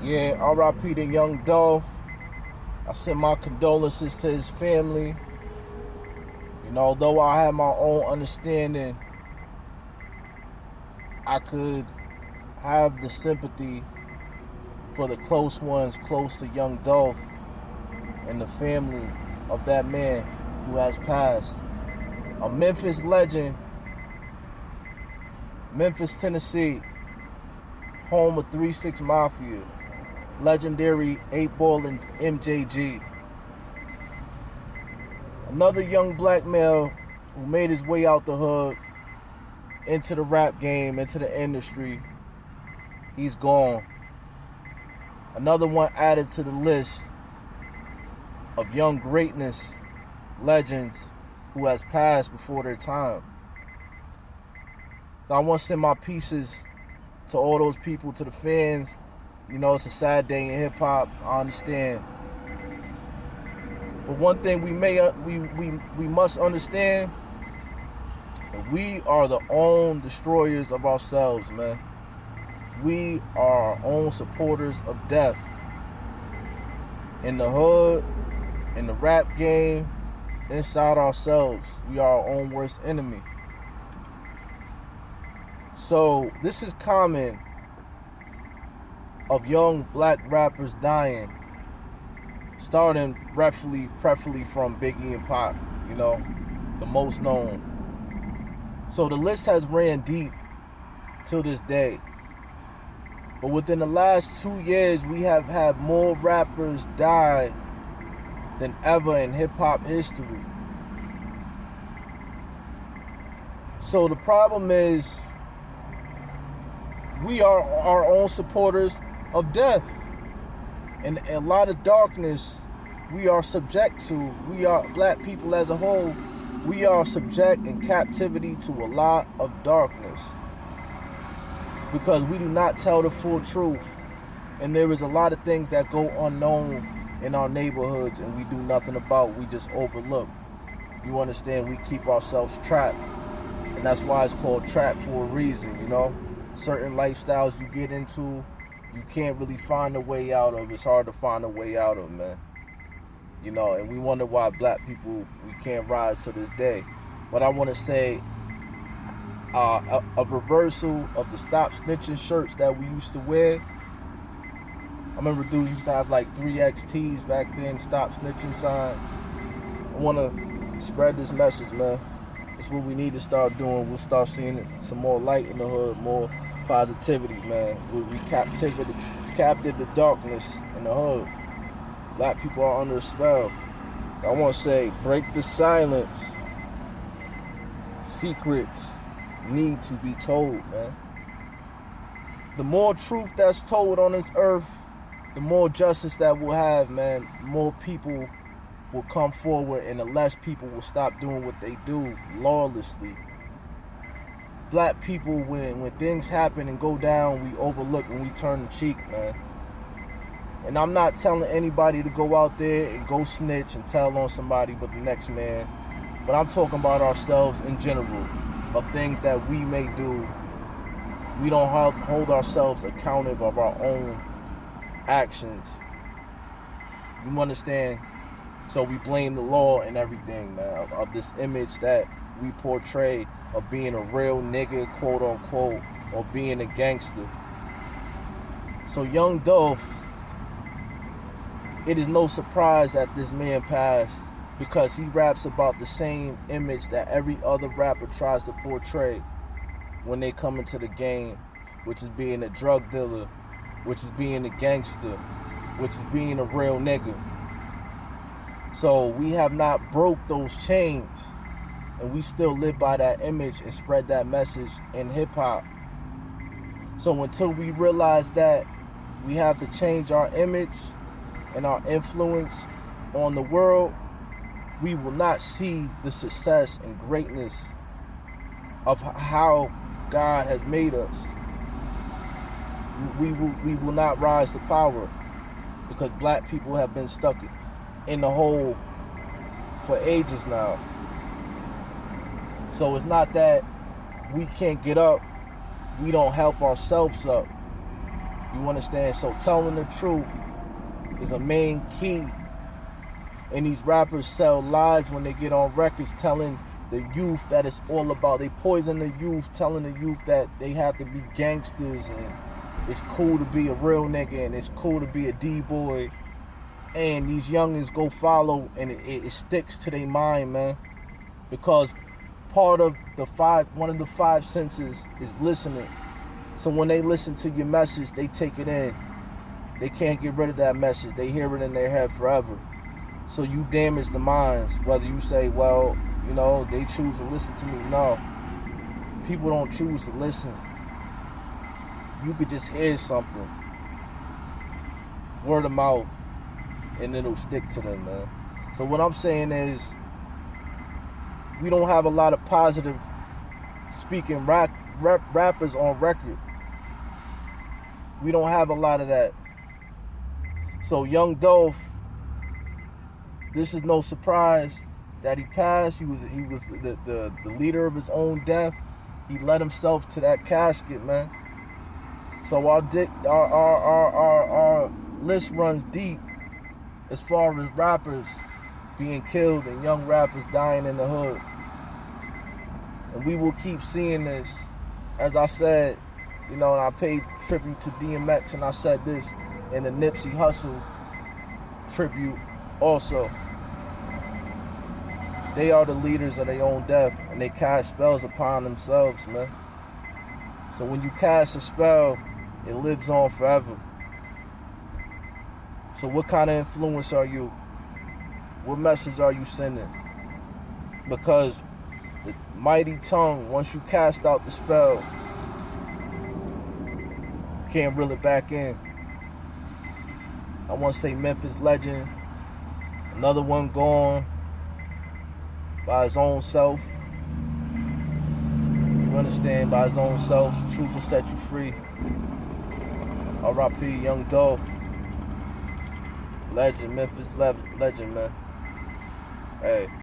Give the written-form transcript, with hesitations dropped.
Yeah, RIP to young Dolph. I send my condolences to his family. Although I have my own understanding, I could have the sympathy for the close ones close to young Dolph and the family of that man who has passed. A Memphis legend, Memphis, Tennessee, home of 3-6 Mafia, legendary 8-Ball and MJG. Another young black male who made his way out the hood, into the rap game, into the industry. He's gone. Another one added to the list of young greatness, legends who has passed before their time. So I want to send my pieces to all those people, to the fans. It's a sad day in hip hop. I understand. But one thing we must understand, that we are the own destroyers of ourselves, man. We are our own supporters of death. In the hood, in the rap game, inside ourselves, we are our own worst enemy. So this is common of young black rappers dying, starting preferably from Biggie and Pac, the most known. So the list has ran deep till this day. But within the last 2 years, we have had more rappers die than ever in hip-hop history. So the problem is, we are our own supporters of death. And a lot of darkness we are subject to. We are black people as a whole. We are subject in captivity to a lot of darkness because we do not tell the full truth. And there is a lot of things that go unknown in our neighborhoods and we do nothing about. We just overlook. You understand? We keep ourselves trapped. And that's why it's called trap for a reason, Certain lifestyles you get into, you can't really find a way out of. It's hard to find a way out of, man. And we wonder why black people, we can't rise to this day. But I want to say a reversal of the Stop Snitching shirts that we used to wear. I remember dudes used to have like 3XTs back then, Stop Snitching sign. I want to spread this message, man. It's what we need to start doing. We'll start seeing some more light in the hood, more positivity, man. We captive the darkness in the hood. Black people are under a spell. I want to say, break the silence. Secrets need to be told, man. The more truth that's told on this earth, the more justice that we'll have, man. More people will come forward and the less people will stop doing what they do lawlessly. Black people, when things happen and go down, we overlook and we turn the cheek, man. And I'm not telling anybody to go out there and go snitch and tell on somebody but the next man. But I'm talking about ourselves in general, of things that we may do. We don't hold ourselves accountable of our own actions. You understand? So we blame the law and everything, man, of this image that we portray of being a real nigga, quote unquote, or being a gangster. So young Dolph, it is no surprise that this man passed because he raps about the same image that every other rapper tries to portray when they come into the game, which is being a drug dealer, which is being a gangster, which is being a real nigga. So we have not broke those chains, and we still live by that image and spread that message in hip-hop. So until we realize that we have to change our image and our influence on the world, we will not see the success and greatness of how God has made us. We will not rise to power because black people have been stuck in the hole for ages now. So it's not that we can't get up, we don't help ourselves up. You understand? So telling the truth is a main key. And these rappers sell lies when they get on records telling the youth that it's all about. They poison the youth, telling the youth that they have to be gangsters and it's cool to be a real nigga and it's cool to be a D-boy. And these youngins go follow and it sticks to their mind, man. Because part of one of the five senses is listening. So when they listen to your message, they take it in. They can't get rid of that message. They hear it in their head forever. So you damage the minds, whether you say, well, you know, they choose to listen to me. No, people don't choose to listen. You could just hear something, word of mouth, and it'll stick to them, man. So what I'm saying is, we don't have a lot of positive speaking rappers on record. We don't have a lot of that. So young Dolph, this is no surprise that he passed. He was the leader of his own death. He led himself to that casket, man. So our list runs deep as far as rappers being killed and young rappers dying in the hood. And we will keep seeing this. As I said, you know, and I paid tribute to DMX, and I said this in the Nipsey Hussle tribute also. They are the leaders of their own death, and they cast spells upon themselves, man. So when you cast a spell, it lives on forever. So what kind of influence are you? What message are you sending? Because the mighty tongue, once you cast out the spell, you can't reel it back in. I want to say Memphis legend, another one gone by his own self. You understand? By his own self. Truth will set you free. R.I.P. Young Dolph. Legend, Memphis legend, man. Hey.